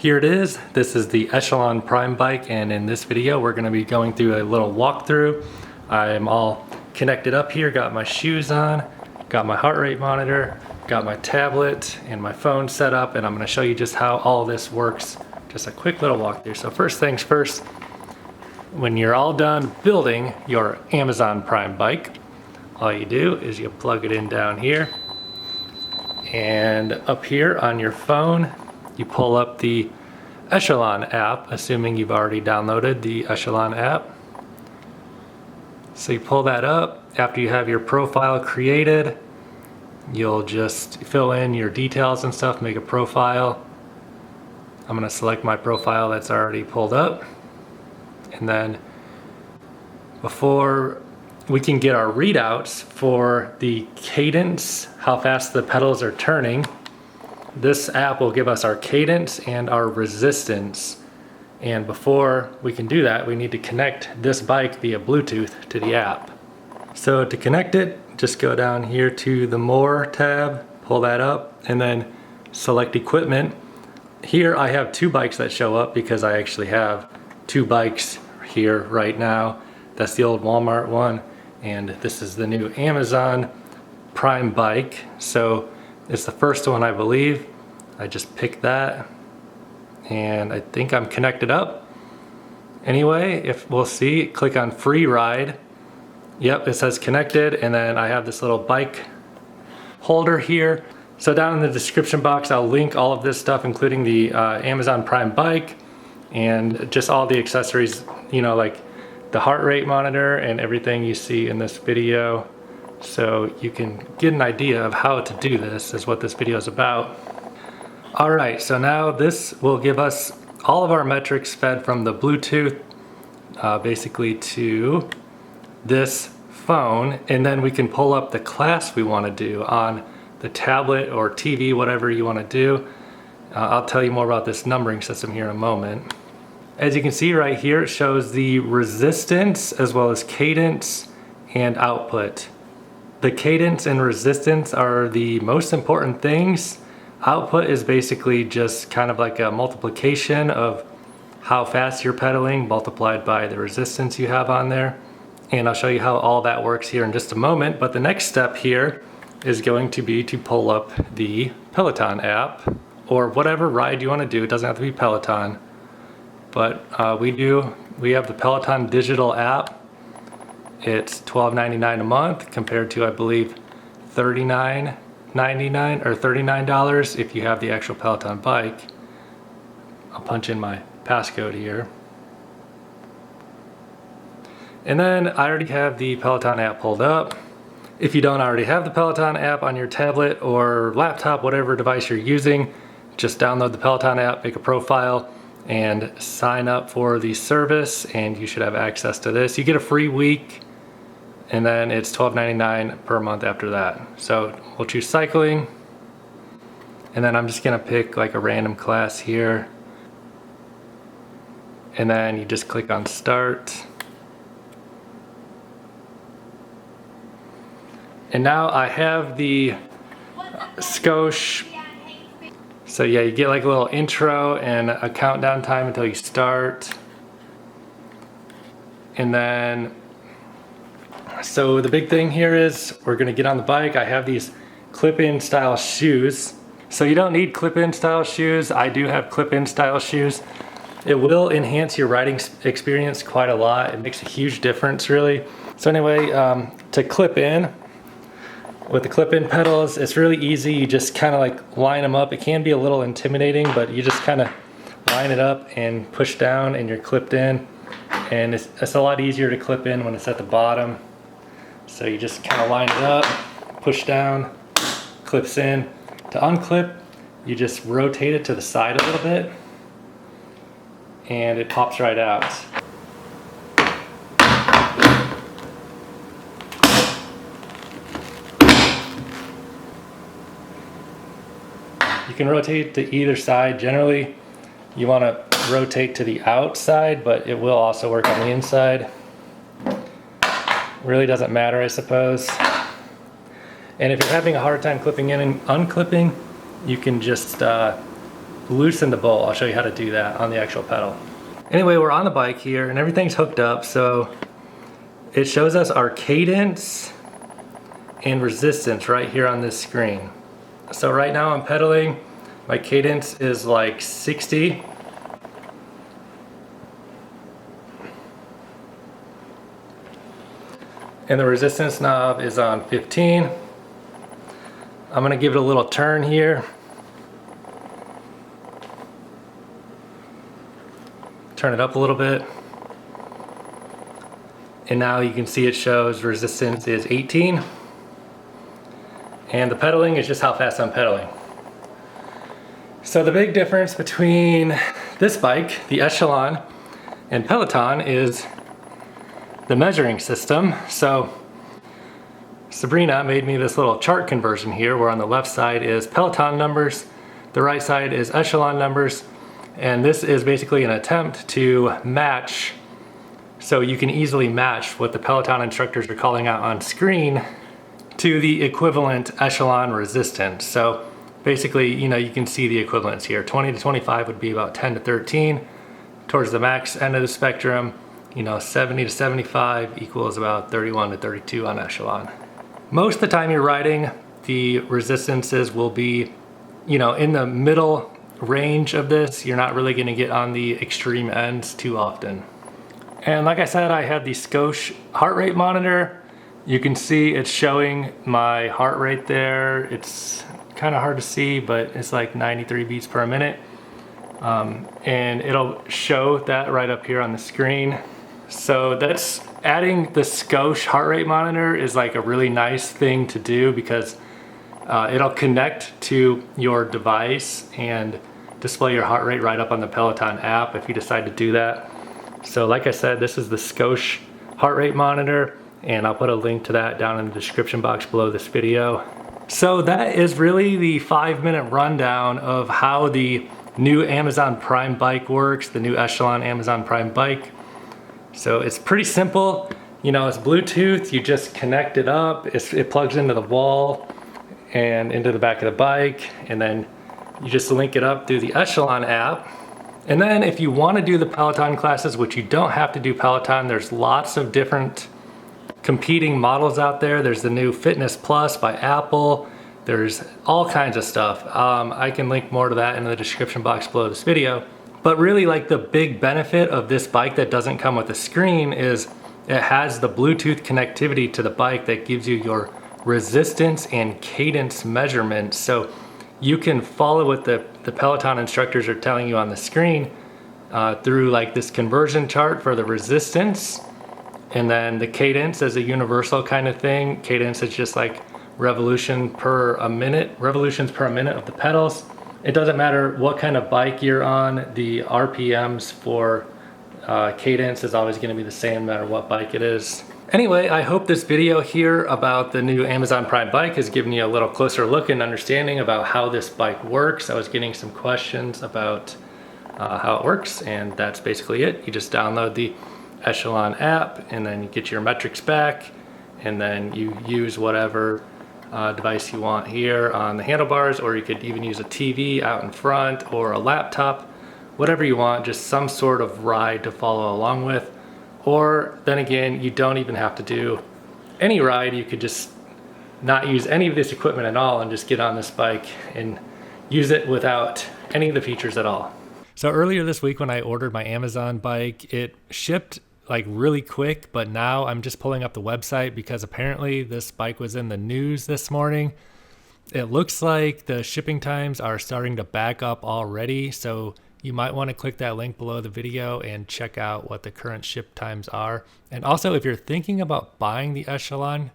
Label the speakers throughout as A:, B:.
A: Here it is. This is the Echelon Prime bike, and in this video we're going to be going through a little walkthrough. I'm all connected up here, got my shoes on, got my heart rate monitor, got my tablet and my phone set up, and I'm going to show you just how all this works. Just a quick little walkthrough. So first things first, when you're all done building your Amazon Prime bike, all you do is you plug it in down here, and up here on your phone you pull up the Echelon app, assuming you've already downloaded the Echelon app. So you pull that up. After you have your profile created, you'll just fill in your details and stuff, make a profile. I'm going to select my profile that's already pulled up. And then before we can get our readouts for the cadence, how fast the pedals are turning, this app will give us our cadence and our resistance. And before we can do that, we need to connect this bike via Bluetooth to the app. So to connect it, just go down here to the More tab, pull that up, and then select Equipment. Here I have two bikes that show up because I actually have two bikes here right now. That's the old Walmart one, and this is the new Amazon Prime bike. So it's the first one, I believe. I just picked that, and I think I'm connected up. Anyway, if we'll see, click on Free Ride. Yep, it says connected, and then I have this little bike holder here. So down in the description box, I'll link all of this stuff, including the Amazon Prime bike and just all the accessories, you know, like the heart rate monitor and everything you see in this video. So you can get an idea of how to do this, is what this video is about. All right, so now this will give us all of our metrics fed from the Bluetooth basically to this phone, and then we can pull up the class we want to do on the tablet or TV, whatever you want to do. I'll tell you more about this numbering system here in a moment. As you can see right here, it shows the resistance as well as cadence and output. The cadence and resistance are the most important things. Output is basically just kind of like a multiplication of how fast you're pedaling multiplied by the resistance you have on there. And I'll show you how all that works here in just a moment. But the next step here is going to be to pull up the Peloton app, or whatever ride you want to do. It doesn't have to be Peloton, but we have the Peloton digital app. It's $12.99 a month compared to, I believe, $39.99 or $39 if you have the actual Peloton bike. I'll punch in my passcode here. And then I already have the Peloton app pulled up. If you don't already have the Peloton app on your tablet or laptop, whatever device you're using, just download the Peloton app, make a profile, and sign up for the service, and you should have access to this. You get a free week, and then it's $12.99 per month after that. So we'll choose cycling, and then I'm just gonna pick like a random class here, and then you just click on start. And now I have the Scosh. So yeah, you get like a little intro and a countdown time until you start. And then, so the big thing here is we're gonna get on the bike. I have these clip-in style shoes. So you don't need clip-in style shoes. I do have clip-in style shoes. It will enhance your riding experience quite a lot. It makes a huge difference, really. So anyway, to clip in, with the clip-in pedals, it's really easy. You just kind of like line them up. It can be a little intimidating, but you just kind of line it up and push down and you're clipped in. And it's a lot easier to clip in when it's at the bottom. So you just kind of line it up, push down, clips in. To unclip, you just rotate it to the side a little bit and it pops right out. You can rotate to either side. Generally, you want to rotate to the outside, but it will also work on the inside. Really doesn't matter, I suppose. And if you're having a hard time clipping in and unclipping, you can just loosen the bolt. I'll show you how to do that on the actual pedal. Anyway, we're on the bike here and everything's hooked up, so it shows us our cadence and resistance right here on this screen. So right now I'm pedaling, my cadence is like 60. And the resistance knob is on 15. I'm gonna give it a little turn here. Turn it up a little bit. And now you can see it shows resistance is 18. And the pedaling is just how fast I'm pedaling. So the big difference between this bike, the Echelon, and Peloton is the measuring system. So Sabrina made me this little chart conversion here where on the left side is Peloton numbers, the right side is Echelon numbers, and this is basically an attempt to match, so you can easily match what the Peloton instructors are calling out on screen to the equivalent Echelon resistance. So basically, you know, you can see the equivalents here. 20 to 25 would be about 10 to 13. Towards the max end of the spectrum, you know, 70 to 75 equals about 31 to 32 on Echelon. Most of the time you're riding, the resistances will be, you know, in the middle range of this. You're not really gonna get on the extreme ends too often. And like I said, I have the Scosche heart rate monitor. You can see it's showing my heart rate there. It's kind of hard to see, but it's like 93 beats per minute. And it'll show that right up here on the screen. So that's adding the Scosche heart rate monitor is like a really nice thing to do because it'll connect to your device and display your heart rate right up on the Peloton app if you decide to do that. So like I said, this is the Scosche heart rate monitor, and I'll put a link to that down in the description box below this video. So that is really the 5-minute rundown of how the new Amazon Prime bike works, the new Echelon Amazon Prime bike. So it's pretty simple. You know, it's Bluetooth, you just connect it up, it plugs into the wall and into the back of the bike, and then you just link it up through the Echelon app. And then if you want to do the Peloton classes, which you don't have to do Peloton, there's lots of different competing models out there. There's the new Fitness Plus by Apple. There's all kinds of stuff. I can link more to that in the description box below this video. But really, like, the big benefit of this bike that doesn't come with a screen is it has the Bluetooth connectivity to the bike that gives you your resistance and cadence measurements. So you can follow what the Peloton instructors are telling you on the screen through like this conversion chart for the resistance, and then the cadence as a universal kind of thing. Cadence is just like revolutions per minute of the pedals. It doesn't matter what kind of bike you're on, the RPMs for cadence is always going to be the same no matter what bike it is. Anyway, I hope this video here about the new Amazon Prime bike has given you a little closer look and understanding about how this bike works. I was getting some questions about how it works, and that's basically it. You just download the Echelon app, and then you get your metrics back, and then you use whatever device you want here on the handlebars, or you could even use a TV out in front or a laptop, whatever you want, just some sort of ride to follow along with. Or then again, you don't even have to do any ride. You could just not use any of this equipment at all and just get on this bike and use it without any of the features at all. So earlier this week when I ordered my Amazon bike, it shipped like really quick, but now I'm just pulling up the website because apparently this bike was in the news this morning. It looks like the shipping times are starting to back up already, so you might want to click that link below the video and check out what the current ship times are. And also, if you're thinking about buying the Echelon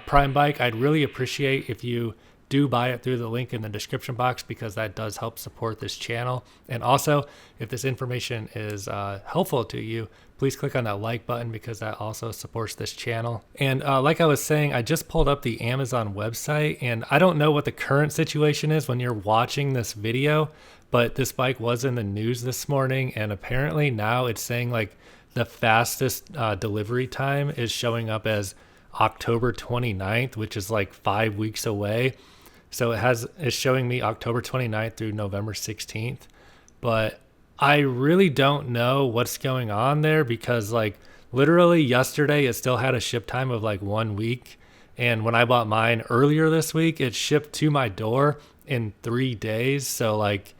A: Prime bike, I'd really appreciate if you do buy it through the link in the description box, because that does help support this channel. And also, if this information is helpful to you, please click on that like button, because that also supports this channel. And like I was saying, I just pulled up the Amazon website, and I don't know what the current situation is when you're watching this video, but this bike was in the news this morning, and apparently now it's saying like the fastest delivery time is showing up as October 29th, which is like 5 weeks away. So it's showing me October 29th through November 16th. But I really don't know what's going on there, because like literally yesterday it still had a ship time of like 1 week. And when I bought mine earlier this week, it shipped to my door in 3 days. So like,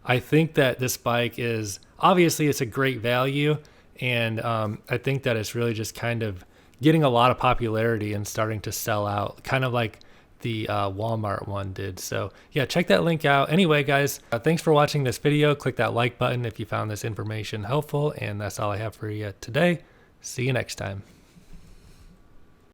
A: I think that this bike is, obviously it's a great value. And I think that it's really just kind of getting a lot of popularity and starting to sell out, kind of like the Walmart one did. So yeah, check that link out. Anyway, guys, thanks for watching this video. Click that like button if you found this information helpful. And that's all I have for you today. See you next time.